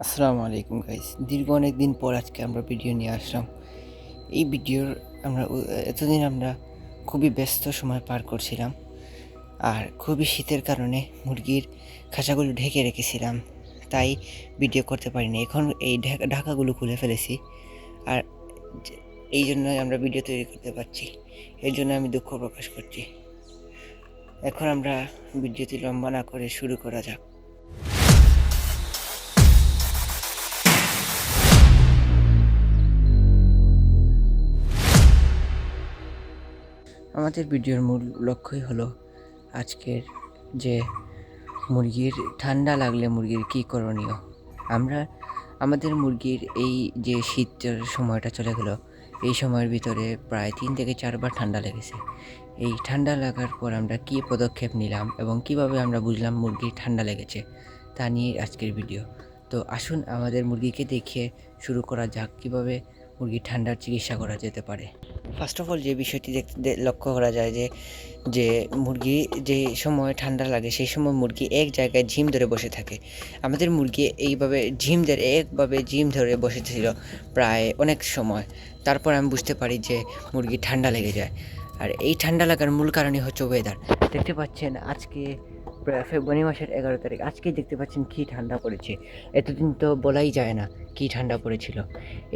আসসালামু আলাইকুম গাইস। দীর্ঘ অনেক দিন পর আজকে আমরা ভিডিও নিয়ে আসলাম। এই ভিডিওর এতদিন আমরা খুবই ব্যস্ত সময় পার করছিলাম, আর খুবই শীতের কারণে মুরগির খাঁচাগুলো ঢেকে রেখেছিলাম, তাই ভিডিও করতে পারিনি। এখন এই ঢাকাগুলো খুলে ফেলেছি, আর এই জন্যই আমরা ভিডিও তৈরি করতে পারছি। এর জন্য আমি দুঃখ প্রকাশ করছি। এখন আমরা ভিডিওটি লম্বা না করে শুরু করা যাক। আমাদের ভিডিওর মূল লক্ষ্যই হলো আজকের যে মুরগির ঠান্ডা লাগলে মুরগির কী করণীয়। আমাদের মুরগির এই যে শীতের সময়টা চলে গেল, এই সময়ের ভিতরে প্রায় 3 থেকে 4 বার ঠান্ডা লেগেছে। এই ঠান্ডা লাগার পর আমরা কী পদক্ষেপ নিলাম এবং কিভাবে আমরা বুঝলাম মুরগির ঠান্ডা লেগেছে, তা নিয়ে আজকের ভিডিও। তো আসুন আমাদের মুরগিকে দেখিয়ে শুরু করা যাক কীভাবে মুরগির ঠান্ডার চিকিৎসা করা যেতে পারে। ফার্স্ট অফ অল যে বিষয়টি লক্ষ্য করা যায় যে মুরগি যে সময় ঠান্ডা লাগে সেই সময় মুরগি এক জায়গায় ঝিম ধরে বসে থাকে। আমাদের মুরগি একভাবে ঝিম ধরে বসেছিল প্রায় অনেক সময়। তারপর আমি বুঝতে পারি যে মুরগি ঠান্ডা লেগে যায়। আর এই ঠান্ডা লাগার মূল কারণই হচ্ছে ওয়েদার। দেখতে পাচ্ছেন আজকে ফেব্রুয়ারি মাসের 11 তারিখ, আজকেই দেখতে পাচ্ছেন কী ঠান্ডা পড়েছে। এতদিন তো বলাই যায় না কী ঠান্ডা পড়েছিল।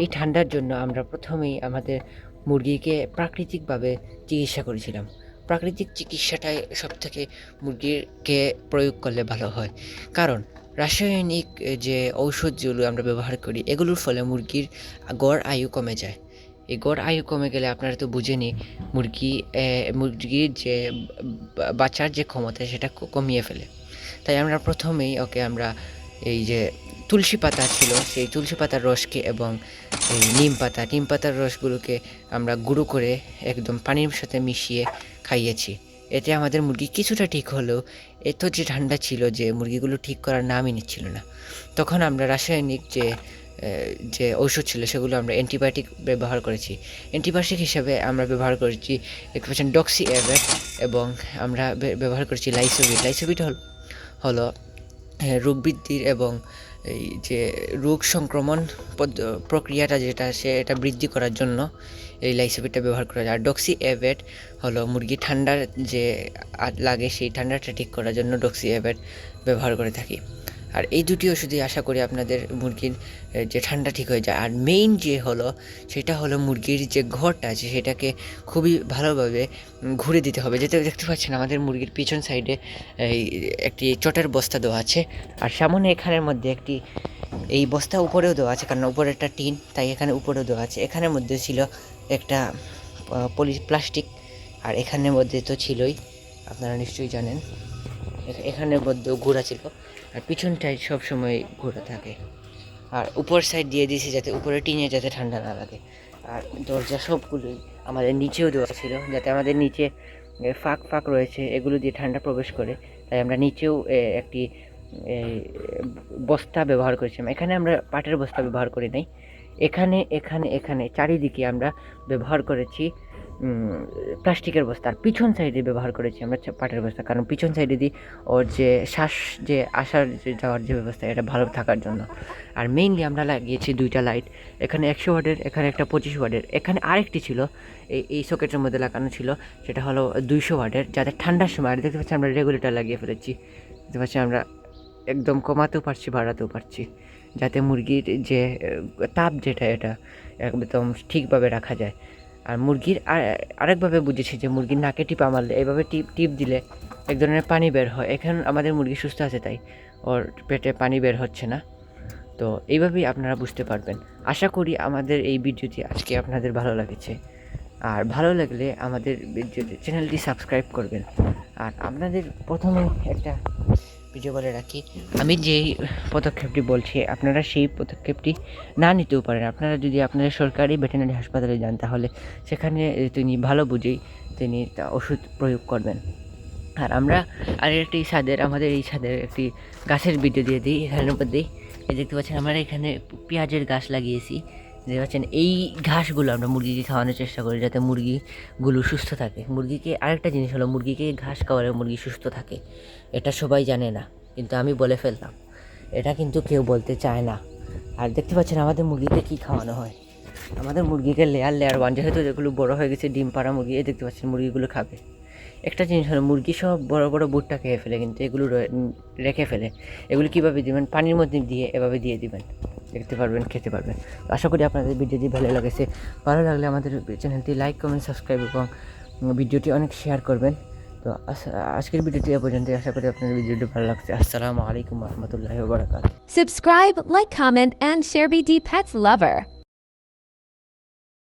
এই ঠান্ডার জন্য আমরা প্রথমেই আমাদের মুরগিকে প্রাকৃতিকভাবে চিকিৎসা করেছিলাম। প্রাকৃতিক চিকিৎসাটাই সবথেকে মুরগিকে প্রয়োগ করলে ভালো হয়, কারণ রাসায়নিক যে ঔষধগুলো আমরা ব্যবহার করি এগুলোর ফলে মুরগির গড় আয়ু কমে যায়। এই গড় আয়ু কমে গেলে আপনারা তো বুঝেনি মুরগির যে বাঁচার যে ক্ষমতা সেটা কমিয়ে ফেলে। তাই আমরা প্রথমেই আমরা এই যে তুলসী পাতা ছিল সেই তুলসী পাতার রসকে এবং এই নিম পাতার রসগুলোকে আমরা গুঁড়ো করে একদম পানির সাথে মিশিয়ে খাইয়েছি। এতে আমাদের মুরগি কিছুটা ঠিক হলেও এত যে ঠান্ডা ছিল যে মুরগিগুলো ঠিক করার নামই নিচ্ছিল না। তখন আমরা রাসায়নিক যে ঔষধ ছিল সেগুলো আমরা অ্যান্টিবায়োটিক ব্যবহার করেছি। অ্যান্টিবায়োটিক হিসাবে আমরা ব্যবহার করেছি দেখতে পাচ্ছেন ডক্সি অ্যাভেট, এবং আমরা ব্যবহার করেছি লাইসোভিট হলো রোগ বৃদ্ধির এবং এই যে রোগ সংক্রমণ প্রক্রিয়াটা এটা বৃদ্ধি করার জন্য এই লাইসোভিটটা ব্যবহার করা যায়। আর ডক্সি অ্যাভেট হলো মুরগি ঠান্ডার যে লাগে সেই ঠান্ডাটা ঠিক করার জন্য ডক্সি অ্যাভেট ব্যবহার করে থাকি। আর এই দুটি ওষুধই আশা করি আপনাদের মুরগির যে ঠান্ডা ঠিক হয়ে যায়। আর মেইন যে সেটা হলো মুরগির যে ঘরটা আছে সেটাকে খুবই ভালোভাবে ঘুরে দিতে হবে। যেটা দেখতে পাচ্ছেন আমাদের মুরগির পিছন সাইডে একটি চটের বস্তা দেওয়া আছে, আর সামনে এখানের মধ্যে এই বস্তা উপরেও দেওয়া আছে, কারণ উপরে একটা টিন, তাই এখানে উপরেও দেওয়া আছে। এখানের মধ্যে ছিল একটা প্লাস্টিক, আর এখানের মধ্যে তো ছিলই, আপনারা নিশ্চয়ই জানেন। এখানের মধ্যেও ঘোরা ছিল, আর পিছনটায় সবসময় ঘোরা থাকে। আর উপর সাইড দিয়ে দিয়েছি যাতে উপরে টিনে যাতে ঠান্ডা না লাগে। আর দরজা সবগুলোই আমাদের নিচেও দেওয়া ছিল, যাতে আমাদের নিচে ফাঁক রয়েছে এগুলো দিয়ে ঠান্ডা প্রবেশ করে, তাই আমরা নিচেও একটি বস্তা ব্যবহার করেছিলাম। এখানে আমরা পাটের বস্তা ব্যবহার করি নাই, এখানে চারিদিকে আমরা ব্যবহার করেছি প্লাস্টিকের বস্তা। আর পিছন সাইডে ব্যবহার করেছি আমরা পাটের বস্তা, কারণ পিছন সাইডে দিয়ে ওর যে শ্বাস যে আসার যাওয়ার যে ব্যবস্থা এটা ভালো থাকার জন্য। আর মেইনলি আমরা লাগিয়েছি 2টা লাইট, এখানে 100 ওয়াটের, এখানে একটা 25 ওয়াটের। এখানে আরেকটি ছিল এই সকেটের মধ্যে লাগানো ছিল, সেটা হলো 200 ওয়াটের, যাতে ঠান্ডার সময়, আর দেখতে পাচ্ছি আমরা রেগুলেটর লাগিয়ে ফেলেছি। দেখতে পাচ্ছি আমরা একদম কমাতেও পারছি বাড়াতেও পারছি, যাতে মুরগির যে তাপ যেটা এটা একদম ঠিকভাবে রাখা যায়। আর মুরগির আরেকভাবে বুঝেছি যে মুরগির নাকে টিপা মারলে এইভাবে টিপ দিলে এক ধরনের পানি বের হয়। এখন আমাদের মুরগি সুস্থ আছে, তাই ওর পেটে পানি বের হচ্ছে না। তো এইভাবেই আপনারা বুঝতে পারবেন। আশা করি আমাদের এই ভিডিওটি আজকে আপনাদের ভালো লেগেছে, আর ভালো লাগলে আমাদের চ্যানেলটি সাবস্ক্রাইব করবেন। আর আপনাদের প্রথমে একটা ভিডিও বলে রাখি, আমি যেই পদক্ষেপটি বলছি আপনারা সেই পদক্ষেপটি না নিতেও পারেন। আপনারা যদি আপনাদের সরকারি ভেটেরিনারি হাসপাতালে যান তাহলে সেখানে তিনি ভালো বুঝেই তিনি ওষুধ প্রয়োগ করবেন। আর আমরা আমাদের এই ছাদের একটি গাছের ভিডিও দিয়ে দিই। এখানের মধ্যেই দেখতে পাচ্ছেন আমরা এখানে পেঁয়াজের গাছ লাগিয়েছি। দেখতে পাচ্ছেন এই ঘাসগুলো আমরা মুরগিকে খাওয়ানোর চেষ্টা করি যাতে মুরগিগুলো সুস্থ থাকে। মুরগিকে আরেকটা জিনিস হলো, মুরগিকে ঘাস খাওয়ালে মুরগি সুস্থ থাকে, এটা সবাই জানে না, কিন্তু আমি বলে ফেললাম। এটা কিন্তু কেউ বলতে চায় না, আর দেখতে পাচ্ছেন আমাদের মুরগিকে কী খাওয়ানো হয়। আমাদের মুরগিকে লেয়ার লেয়ার ওয়ান, যেহেতু যেগুলো বড়ো হয়ে গেছে ডিম পাড়া মুরগি, এই দেখতে পাচ্ছেন মুরগিগুলো খাবে। একটা জিনিস হলো মুরগি সব বড় বড় বুটটা খেয়ে ফেলে, কিন্তু এগুলো রেখে ফেলে। এগুলো কীভাবে দিবেন, পানির মধ্যে দিয়ে এভাবে দিয়ে দিবেন, দেখতে পারবেন, খেতে পারবেন। আশা করি আপনাদের ভিডিওটি ভালো লেগেছে। ভালো লাগলে আমাদের চ্যানেলটি লাইক, কমেন্ট, সাবস্ক্রাইব এবং ভিডিওটি অনেক শেয়ার করবেন। তো আজকের ভিডিওটি এ পর্যন্ত। আশা করি আপনাদের ভিডিওটি ভালো লাগছে। আসসালামু আলাইকুম রহমতুল্লাহি ওয়া বারাকাতুহু। Subscribe, like, comment, and share BD Pets Lover.